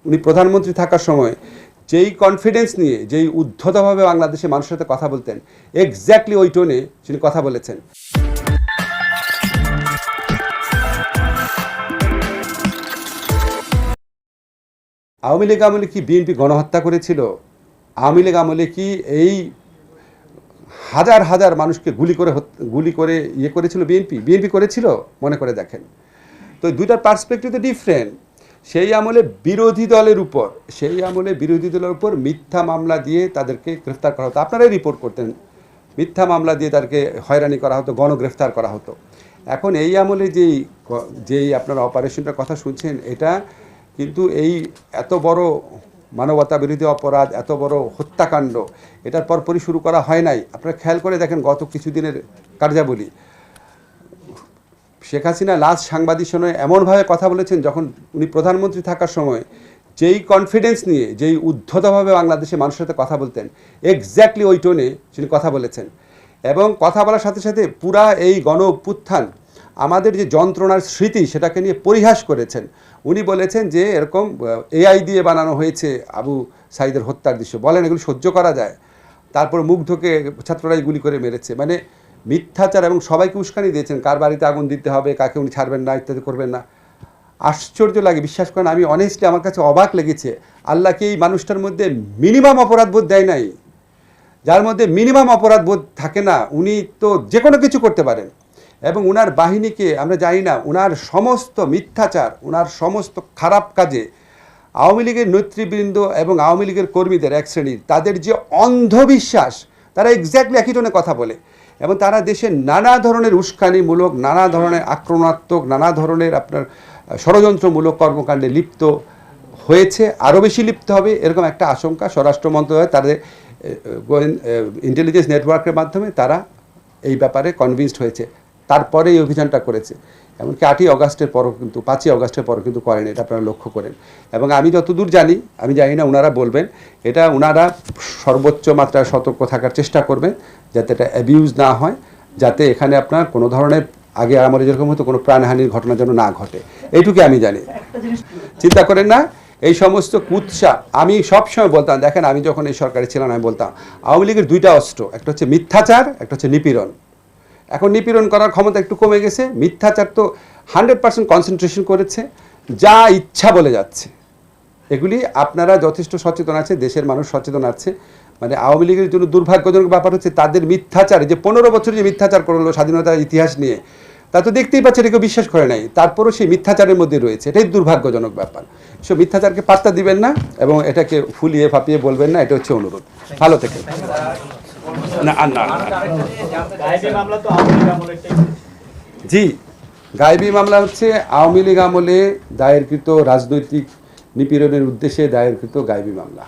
উনি প্রধানমন্ত্রী থাকার সময় যেই কনফিডেন্স নিয়ে যেই উদ্ধতভাবে বাংলাদেশের মানুষের সাথে কথা বলতেন, এক্স্যাক্টলি ওই টোনে তিনি কথা বলেছেন। আওয়ামী লীগ আমলে কি বিএনপি গণহত্যা করেছিল? আওয়ামী লীগ আমলে কি এই হাজার হাজার মানুষকে গুলি করে ইয়ে করেছিল বিএনপি করেছিল? মনে করে দেখেন তো, দুইটার পার্সপেক্টিভ তো ডিফারেন্ট। সেই আমলে বিরোধী দলের উপর মিথ্যা মামলা দিয়ে তাদেরকে গ্রেফতার করা হতো। আপনারাই রিপোর্ট করতেন, মিথ্যা মামলা দিয়ে তাদেরকে হয়রানি করা হতো, গণগ্রেফতার করা হতো। এখন এই আমলে যেই আপনারা অপারেশনটার কথা শুনছেন, এটা কিন্তু এই এত বড় মানবতা বিরোধী অপরাধ, এত বড় হত্যাকাণ্ড, এটার পরপরই শুরু করা হয় নাই। আপনারা খেয়াল করে দেখেন গত কিছুদিনের কার্যাবলী। শেখ হাসিনা লাস্ট সাংবাদিক সম্মেলনে এমনভাবে কথা বলেছেন, যখন উনি প্রধানমন্ত্রী থাকার সময় যেই কনফিডেন্স নিয়ে যেই উদ্ধতভাবে বাংলাদেশের মানুষের সাথে কথা বলতেন, এক্স্যাক্টলি ওই টোনে তিনি কথা বলেছেন। এবং কথা বলার সাথে সাথে পুরা এই গণ অভ্যুত্থান, আমাদের যে যন্ত্রণার স্মৃতি, সেটাকে নিয়ে পরিহাস করেছেন। উনি বলেছেন যে এরকম এআই দিয়ে বানানো হয়েছে আবু সাঈদের হত্যার দৃশ্য, বলেন এগুলো সহ্য করা যায়? তারপর মুগ্ধকে ছাত্ররাই গুলি করে মেরেছে, মানে মিথ্যাচার, এবং সবাইকে উস্কানি দিয়েছেন, কার বাড়িতে আগুন দিতে হবে, কাকে উনি ছাড়বেন না, ইত্যাদি করবেন না। আশ্চর্য লাগে, বিশ্বাস করেন, আমি অনেস্টলি আমার কাছে অবাক লেগেছে। আল্লাহকে এই মানুষটার মধ্যে মিনিমাম অপরাধবোধ দেয় নাই? যার মধ্যে মিনিমাম অপরাধবোধ থাকে না, উনি তো যে কোনো কিছু করতে পারেন। এবং উনার বাহিনীকে আমরা জানি না, উনার সমস্ত মিথ্যাচার, উনার সমস্ত খারাপ কাজে আওয়ামী লীগের নেতৃবৃন্দ এবং আওয়ামী লীগের কর্মীদের এক শ্রেণীর, তাদের যে অন্ধবিশ্বাস, তারা এক্স্যাক্টলি একই টোনে কথা বলে। এবং তারা দেশের নানা ধরনের উস্কানিমূলক, নানা ধরনের আক্রমণাত্মক, নানা ধরনের আপনার ষড়যন্ত্রমূলক কর্মকাণ্ডে লিপ্ত হয়েছে, আরও বেশি লিপ্ত হবে, এরকম একটা আশঙ্কা স্বরাষ্ট্র মন্ত্রণালয় তাদের ইন্টেলিজেন্স নেটওয়ার্কের মাধ্যমে তারা এই ব্যাপারে কনভিন্সড হয়েছে। তারপরে এই অভিযানটা করেছে। এমনকি 5ই অগাস্টের পরও কিন্তু করেন, এটা আপনারা লক্ষ্য করেন। এবং আমি যতদূর জানি, আমি জানি না ওনারা বলবেন, এটা ওনারা সর্বোচ্চ মাত্রায় সতর্ক থাকার চেষ্টা করবেন, যাতে এটা অ্যাবিউজ না হয়, যাতে এখানে আপনার কোনো ধরনের আগে আমার যেরকম হতো কোনো প্রাণহানির ঘটনা যেন না ঘটে, এইটুকু আমি জানি। চিন্তা করেন না এই সমস্ত কুৎসা। আমি সবসময় বলতাম, দেখেন আমি যখন এই সরকারে ছিলাম, আমি বলতাম আওয়ামী লীগের দুইটা অস্ত্র, একটা হচ্ছে মিথ্যাচার, একটা হচ্ছে নিপীড়ন। এখন নিপীড়ন করার ক্ষমতা একটু কমে গেছে, মিথ্যাচার তো 100% কনসেন্ট্রেশন করেছে, যা ইচ্ছা বলে যাচ্ছে। এগুলি আপনারা যথেষ্ট সচেতন আছে, দেশের মানুষ সচেতন আছে। মানে আওয়ামী লীগের জন্য দুর্ভাগ্যজনক ব্যাপার হচ্ছে তাদের মিথ্যাচার, যে 15 বছর যে মিথ্যাচার করলো স্বাধীনতার ইতিহাস নিয়ে, তা তো দেখতেই পাচ্ছে, এটা কেউ বিশ্বাস করে নাই, তারপরও সেই মিথ্যাচারের মধ্যে রয়েছে। এটাই দুর্ভাগ্যজনক ব্যাপার। সে মিথ্যাচারকে পাত্তা দিবেন না এবং এটাকে ফুলিয়ে ফাঁপিয়ে বলবেন না, এটা হচ্ছে অনুরোধ। ভালো থেকে জি, গায়েবী মামলা হচ্ছে আওয়ামী লীগ আমলে দায়েরকৃত রাজনৈতিক নিপীড়নের উদ্দেশ্যে দায়েরকৃত গায়েবী মামলা।